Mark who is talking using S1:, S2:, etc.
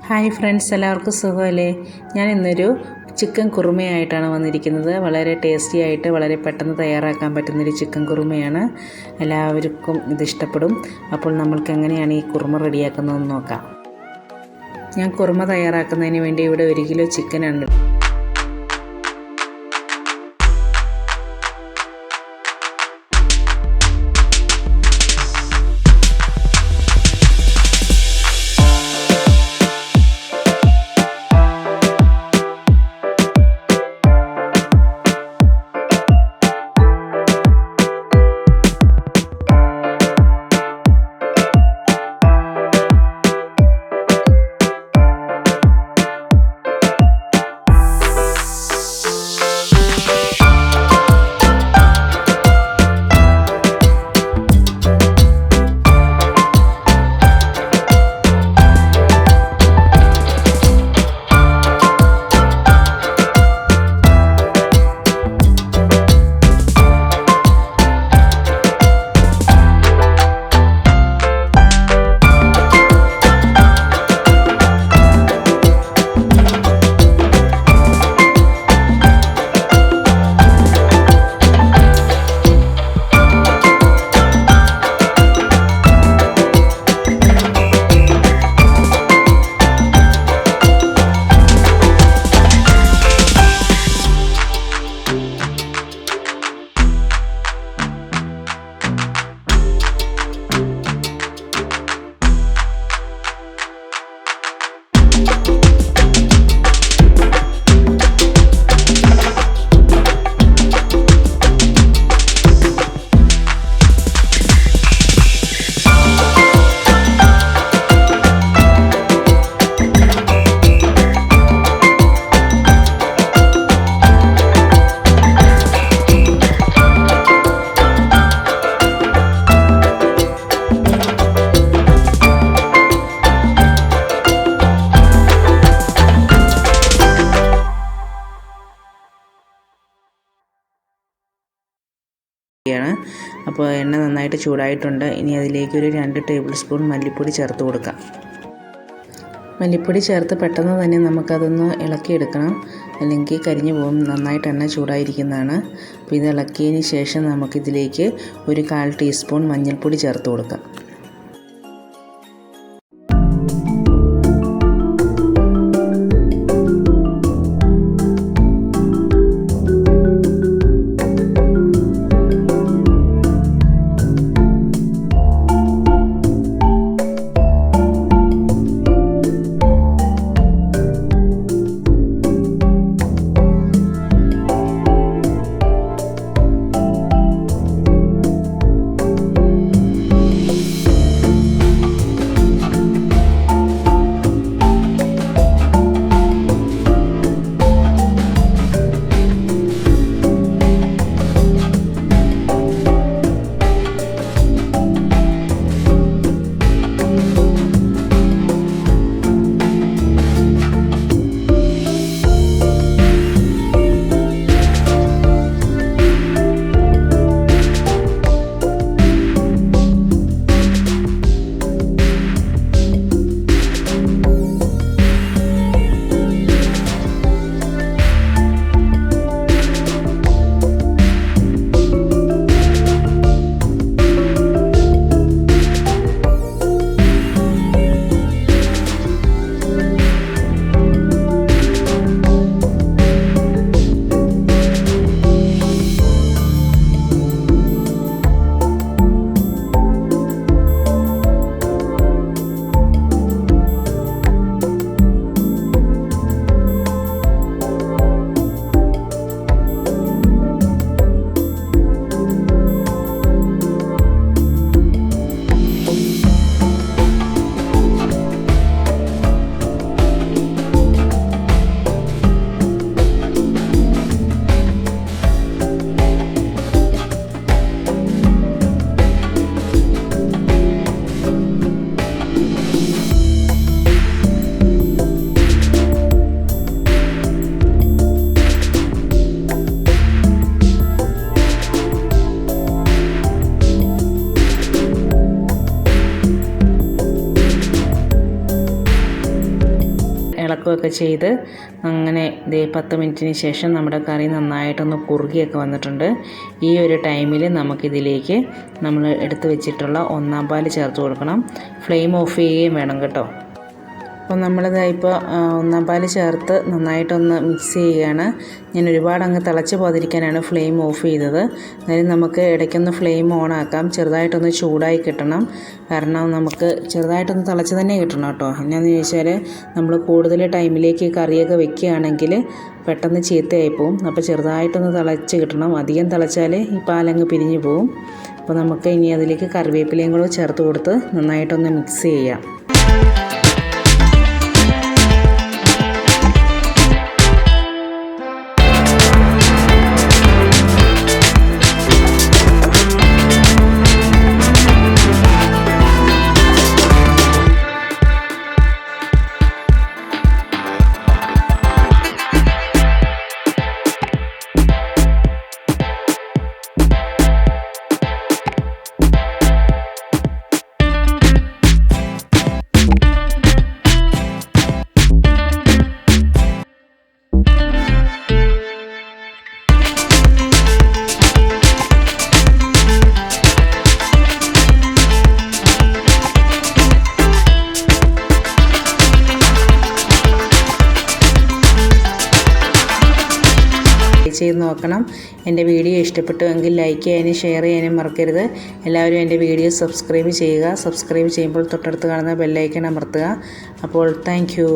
S1: Hi friends, എല്ലാവർക്കും സുഖമല്ലേ? ഞാൻ ഇന്നൊരു ചിക്കൻ കുറുമയായിട്ടാണ് വന്നിരിക്കുന്നത്. വളരെ ടേസ്റ്റി ആയിട്ട് വളരെ പെട്ടെന്ന് തയ്യാറാക്കാൻ പറ്റുന്നൊരു ചിക്കൻ കുറുമയാണ്. എല്ലാവർക്കും ഇതിഷ്ടപ്പെടും. അപ്പോൾ നമ്മൾക്ക് എങ്ങനെയാണ് ഈ കുറുമ റെഡിയാക്കുന്നതെന്ന് നോക്കാം. ഞാൻ കുറുമ തയ്യാറാക്കുന്നതിന് വേണ്ടി ഇവിടെ 1 കിലോ ചിക്കനാണ്. അപ്പോൾ എണ്ണ നന്നായിട്ട് ചൂടായിട്ടുണ്ട്. ഇനി അതിലേക്ക് ഒരു 2 ടേബിൾ സ്പൂൺ മല്ലിപ്പൊടി ചേർത്ത് കൊടുക്കാം. മല്ലിപ്പൊടി ചേർത്ത് പെട്ടെന്ന് തന്നെ നമുക്കതൊന്ന് ഇളക്കിയെടുക്കണം, അല്ലെങ്കിൽ കരിഞ്ഞു പോകും. നന്നായിട്ട് എണ്ണ ചൂടായിരിക്കുന്നതാണ്. അപ്പോൾ ഇത് ഇളക്കിയതിന് ശേഷം നമുക്കിതിലേക്ക് ഒരു 1/4 ടീസ്പൂൺ മഞ്ഞൾപ്പൊടി ചേർത്ത് കൊടുക്കാം. ഇളക്കുകയൊക്കെ ചെയ്ത് അങ്ങനെ 10 മിനിറ്റിന് ശേഷം നമ്മുടെ കറി നന്നായിട്ടൊന്ന് കുറുകിയൊക്കെ വന്നിട്ടുണ്ട്. ഈ ഒരു ടൈമിൽ നമുക്കിതിലേക്ക് നമ്മൾ എടുത്ത് വെച്ചിട്ടുള്ള 1-ാം പാൽ ചേർത്ത് കൊടുക്കണം. ഫ്ലെയിം ഓഫ് ചെയ്യുകയും വേണം കേട്ടോ. അപ്പോൾ നമ്മളിതായിപ്പോൾ 1-ാം പാൽ ചേർത്ത് നന്നായിട്ടൊന്ന് മിക്സ് ചെയ്യുകയാണ്. ഞാൻ ഒരുപാട് അങ്ങ് തിളച്ച് പോകാതിരിക്കാനാണ് ഫ്ലെയിം ഓഫ് ചെയ്തത്. എന്നാലും നമുക്ക് ഇടയ്ക്കൊന്ന് ഫ്ലെയിം ഓൺ ആക്കാം. ചെറുതായിട്ടൊന്ന് ചൂടായി കിട്ടണം. കാരണം നമുക്ക് ചെറുതായിട്ടൊന്ന് തിളച്ച് തന്നെ കിട്ടണം കേട്ടോ. എന്നാന്ന് ചോദിച്ചാൽ നമ്മൾ കൂടുതൽ ടൈമിലേക്ക് കറിയൊക്കെ വെക്കുകയാണെങ്കിൽ പെട്ടെന്ന് ചീത്തയായി പോവും. അപ്പോൾ ചെറുതായിട്ടൊന്ന് തിളച്ച് കിട്ടണം. അധികം തിളച്ചാൽ ഈ പാലങ്ങ് പിരിഞ്ഞു പോവും. അപ്പോൾ നമുക്ക് ഇനി അതിലേക്ക് കറിവേപ്പിലയും കൂടെ ചേർത്ത് കൊടുത്ത് നന്നായിട്ടൊന്ന് മിക്സ് ചെയ്യാം. ചെയ്ത് നോക്കണം. എൻ്റെ വീഡിയോ ഇഷ്ടപ്പെട്ടുവെങ്കിൽ ലൈക്ക് ചെയ്യാനും ഷെയർ ചെയ്യാനും മറക്കരുത്. എല്ലാവരും എൻ്റെ വീഡിയോ സബ്സ്ക്രൈബ് ചെയ്യുക. സബ്സ്ക്രൈബ് ചെയ്യുമ്പോൾ തൊട്ടടുത്ത് കാണുന്ന ബെല്ലൈക്കൺ അമർത്തുക. അപ്പോൾ താങ്ക് യു.